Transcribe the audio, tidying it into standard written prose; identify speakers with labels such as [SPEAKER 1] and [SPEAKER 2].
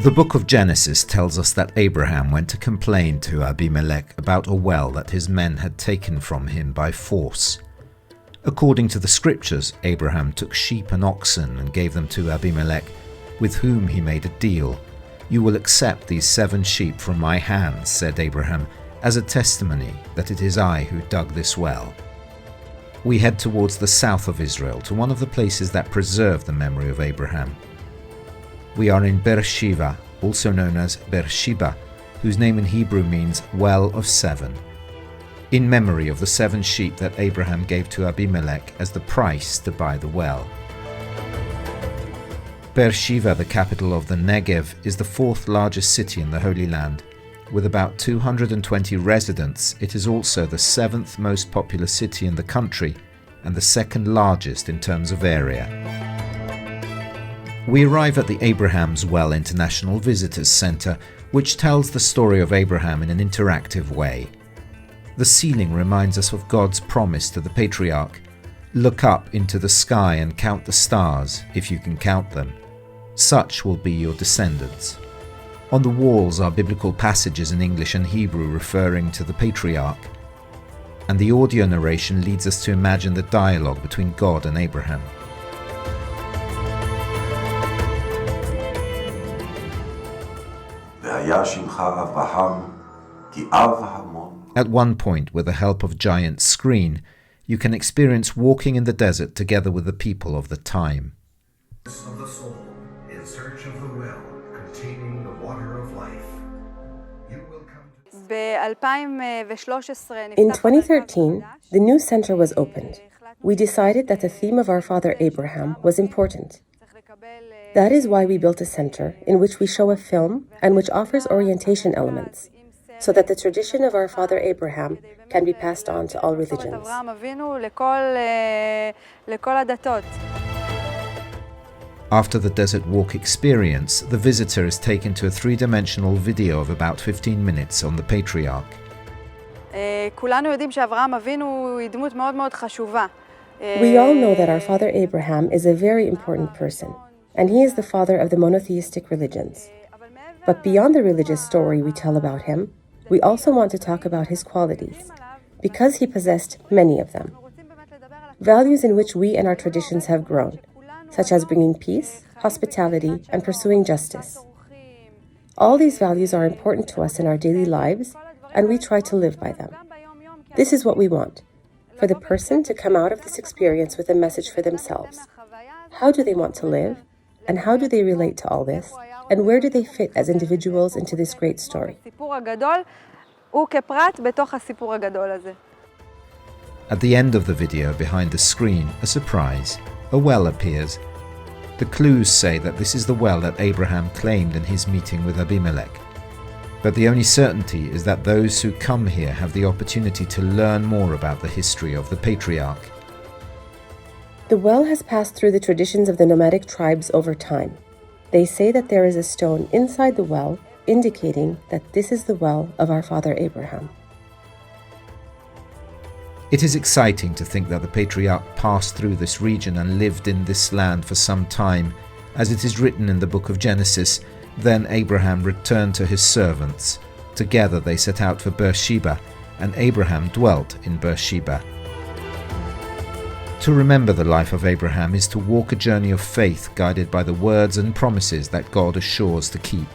[SPEAKER 1] The book of Genesis tells us that Abraham went to complain to Abimelech about a well that his men had taken from him by force. According to the scriptures, Abraham took sheep and oxen and gave them to Abimelech, with whom he made a deal. "You will accept these 7 sheep from my hands," said Abraham, "as a testimony that it is I who dug this well." We head towards the south of Israel to one of the places that preserve the memory of Abraham. We are in Beersheva, also known as Beersheba, whose name in Hebrew means well of 7, in memory of the 7 sheep that Abraham gave to Abimelech as the price to buy the well. Beersheva, the capital of the Negev, is the 4th largest city in the Holy Land. With about 220 residents, it is also the 7th most populous city in the country and the 2nd largest in terms of area. We arrive at the Abraham's Well International Visitors Center, which tells the story of Abraham in an interactive way. The ceiling reminds us of God's promise to the Patriarch, "Look up into the sky and count the stars, if you can count them. Such will be your descendants." On the walls are biblical passages in English and Hebrew referring to the Patriarch, and the audio narration leads us to imagine the dialogue between God and Abraham. At one point, with the help of a giant screen, you can experience walking in the desert together with the people of the time.
[SPEAKER 2] Of the soul, in search of the well containing the water of life. You will come to...
[SPEAKER 3] In 2013, the new center was opened. We decided that the theme of our father Abraham was important. That is why we built a center in which we show a film and which offers orientation elements, so that the tradition of our father Abraham can be passed on to all religions.
[SPEAKER 1] After the desert walk experience, the visitor is taken to a 3-dimensional video of about 15 minutes on the Patriarch.
[SPEAKER 3] We all know that our father Abraham is a very important person, and he is the father of the monotheistic religions. But beyond the religious story we tell about him, we also want to talk about his qualities, because he possessed many of them. Values in which we and our traditions have grown, such as bringing peace, hospitality, and pursuing justice. All these values are important to us in our daily lives, and we try to live by them. This is what we want, for the person to come out of this experience with a message for themselves. How do they want to live? And how do they relate to all this? And where do they fit as individuals into this great story?
[SPEAKER 1] At the end of the video, behind the screen, a surprise. A well appears. The clues say that this is the well that Abraham claimed in his meeting with Abimelech. But the only certainty is that those who come here have the opportunity to learn more about the history of the Patriarch.
[SPEAKER 3] The well has passed through the traditions of the nomadic tribes over time. They say that there is a stone inside the well, indicating that this is the well of our father Abraham.
[SPEAKER 1] It is exciting to think that the Patriarch passed through this region and lived in this land for some time. As it is written in the book of Genesis, "Then Abraham returned to his servants. Together they set out for Beersheba, and Abraham dwelt in Beersheba." To remember the life of Abraham is to walk a journey of faith guided by the words and promises that God assures to keep.